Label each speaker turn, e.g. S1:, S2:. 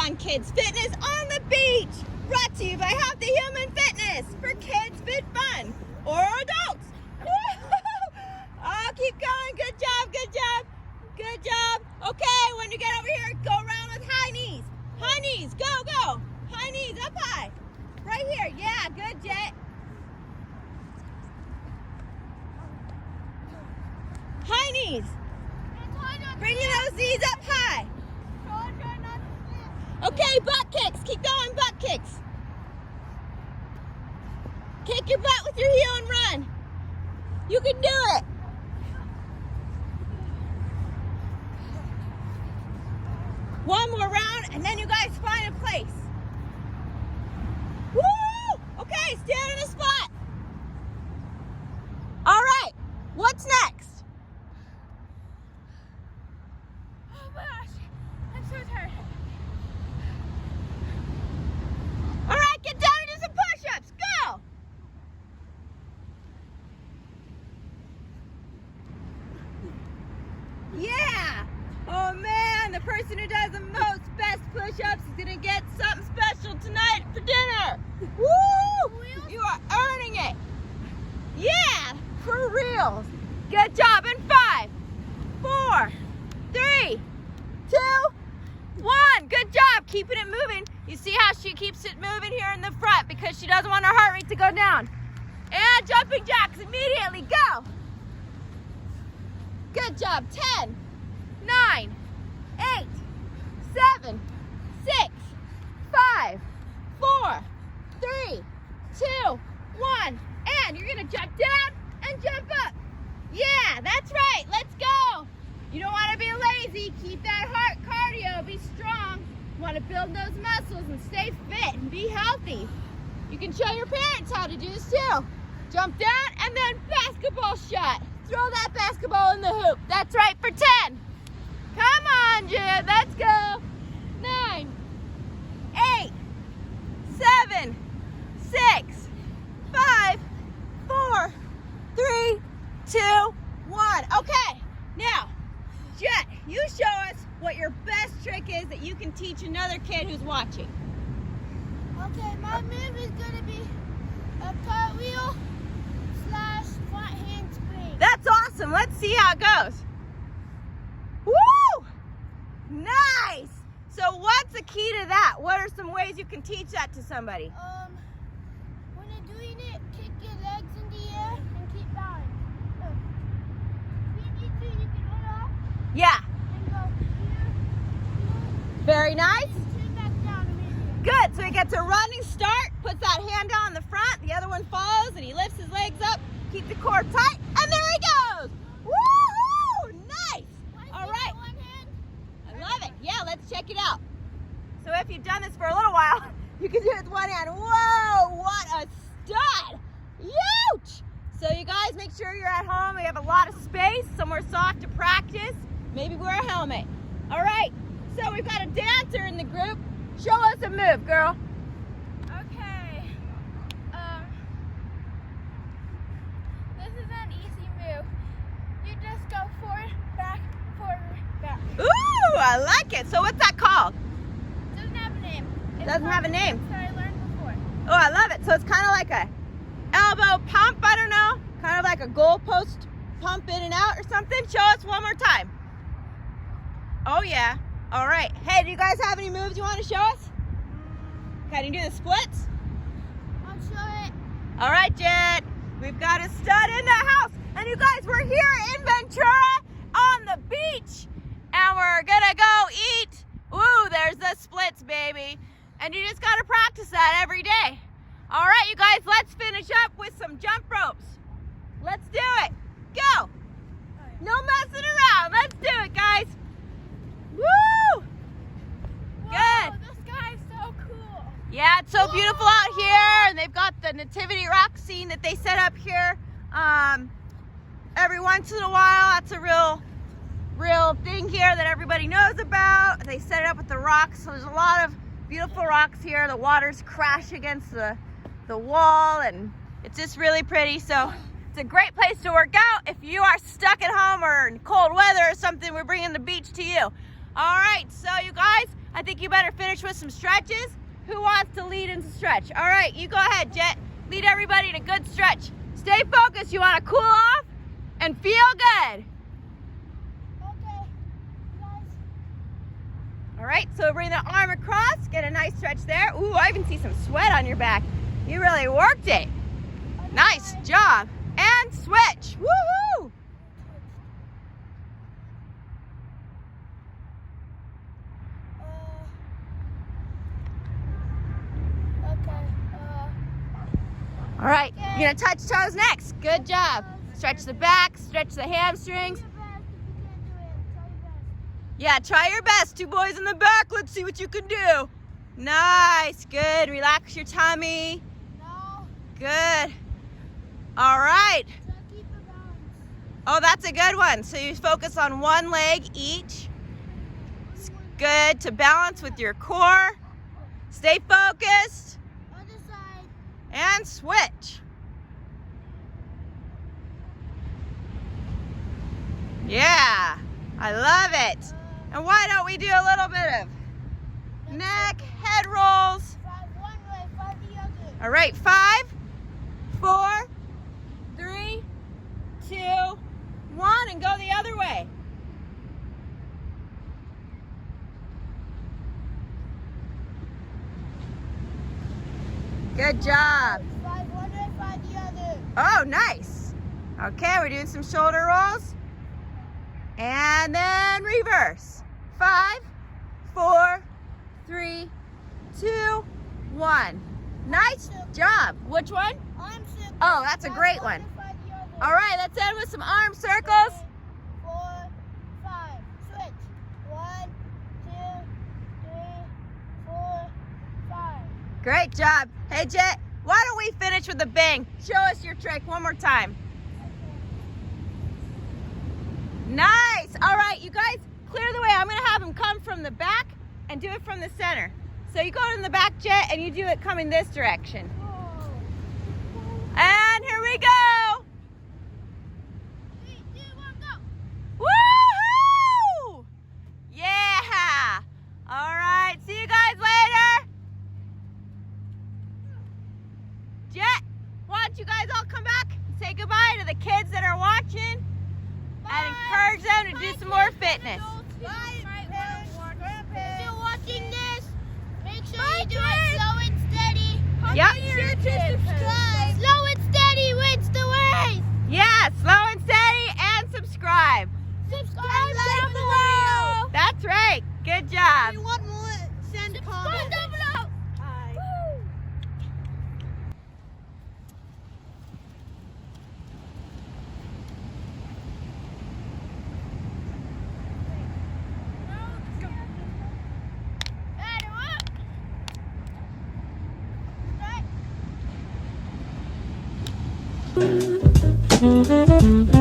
S1: on Kids Fitness on the Beach. Brought to you by Healthy Human Fitness for kids, fit fun, or adults. Oh, keep going. Good job, good job, good job. Okay, when you get over here, go around with high knees. High knees, go, go. High knees, up high. Right here, yeah, good, Jet. High knees. Bringing those knees up high. Okay, butt kicks. Keep going, butt kicks. Kick your butt with your heel and run. You can do it. One more round, and then you guys find a place. Woo! Okay, stand in a spot. All right, what's next?
S2: Oh my gosh, I'm so tired.
S1: All right, get down and do some push-ups. Go! Yeah! Oh man, the person who does the most best push-ups is gonna get something special tonight for dinner. Woo! You are earning it. Yeah, for real. Good job. In 5, 4, 3, 2, 1. Good job. Keeping it moving. You see how she keeps it moving here in the front because she doesn't want her heart rate to go down. And jumping jacks immediately. Go. Good job. 10, 9, 8, 7, 6, 5, 4, 3, 2, 1. And you're going to jump down and jump up. Yeah, that's right. Let's go. You don't want to be lazy. Keep that heart cardio. Be strong. You want to build those muscles and stay fit and be healthy. You can show your parents how to do this too. Jump down and then basketball shot. Throw that basketball in the hoop. That's right, for 10. Come on, Jim. Let's go. 9, 8, 7, 6, 5, 4, 3, 2, 1. Okay, now, Jet, you show us what your best trick is that you can teach another kid who's watching.
S2: Okay, my move is gonna be a cartwheel / front handspring.
S1: That's awesome. Let's see how it goes. Woo! Nice. So what's the key to that? What are some ways you can teach that to somebody?
S2: When you're doing it, kick your legs in the air and keep bowing. Look. If you need to, you can hold off
S1: Yeah.
S2: and go here,
S1: Very nice.
S2: and turn back down immediately.
S1: Good. So he gets a running start, puts that hand down in the front, the other one follows, and he lifts his legs up, keep the core tight, and there he goes. Woo-hoo! Nice. All right.
S2: One hand.
S1: I love it. Yeah, let's check it out. So if you've done this for a little while, you can do it with one hand. Whoa, what a stud. Huge. So you guys make sure you're at home. We have a lot of space, somewhere soft to practice. Maybe wear a helmet. All right, so we've got a dancer in the group. Show us a move, girl.
S2: Okay. This is an easy move. You just go forward, back, back.
S1: Ooh, I like it. So what's that called?
S2: Doesn't have a name. It's
S1: Doesn't have a
S2: called
S1: name.
S2: tricks that I learned before.
S1: Oh, I love it. So it's kind of like a elbow pump, I don't know. Kind of like a goalpost pump in and out or something. Show us one more time. Oh, yeah. All right. Hey, do you guys have any moves you want to show us? Can you do the splits?
S2: I'll show it.
S1: All right, Jet. We've got a stud in the house. And you guys, we're here in Ventura on the beach. And we're going to go eat. Ooh, there's the splits, baby. And you just got to practice that every day. All right, you guys, let's finish up with some jump ropes. Let's do it. Go. No messing around. Let's do it, guys. Woo! Good.
S2: Whoa, the sky is so cool.
S1: Yeah, it's so beautiful out here, and they've got the nativity rock scene that they set up here every once in a while. That's a real thing here that everybody knows about. They set it up with the rocks, so there's a lot of beautiful rocks here. The waters crash against the wall, and it's just really pretty. So it's a great place to work out. If you are stuck at home or in cold weather or something, we're bringing the beach to you. All right, so you guys, I think you better finish with some stretches. Who wants to lead into stretch? All right, you go ahead, Jet. Lead everybody in a good stretch. Stay focused. You want to cool off and feel good.
S2: Okay, guys.
S1: All right, so bring the arm across. Get a nice stretch there. Ooh, I even see some sweat on your back. You really worked it. Nice job. And switch. Woohoo! All right, you're gonna touch toes next. Good job. Stretch the back, stretch the hamstrings. Yeah, try your best. Two boys in the back. Let's see what you can do. Nice, good. Relax your tummy.
S2: No.
S1: Good. All right.
S2: Keep the balance.
S1: Oh, that's a good one. So you focus on one leg each. It's good to balance with your core. Stay focused.
S2: Other side.
S1: And switch. Yeah, I love it. And why don't we do a little bit of neck, head rolls.
S2: 5 one way, 5 the other.
S1: All right, 5, 4, 3, 2, 1, and go the other way. Good job.
S2: 5 one way, 5 the other.
S1: Oh, nice. Okay, we're doing some shoulder rolls. And then reverse. 5, 4, 3, 2, 1. Nice job. Which one?
S2: Arm circle.
S1: Oh, that's a great one. All right, let's end with some arm circles.
S2: 4, 5. Switch. 1, 2, 3, 4, 5.
S1: Great job. Hey, Jet, why don't we finish with a bang? Show us your trick one more time. Nice. All right, you guys, clear the way. I'm going to have him come from the back and do it from the center. So you go in the back, Jet, and you do it coming this direction. And here we go.
S2: 3, 2, 1, go.
S1: Woohoo! Yeah. All right, see you guys later. Jet, why don't you guys all come back and say goodbye to the kids that are watching and encourage them to do some more fitness.
S2: Bye, parents, grandparents. If you're watching this, make sure you do it slow and steady.
S1: Yep.
S2: Make sure to subscribe. Slow and steady wins the race.
S1: Yeah, slow and steady and subscribe.
S2: Subscribe down below.
S1: That's right. Good job.
S2: If you want more, send a comment. Subscribe down below. Bye.
S1: Mm-hmm.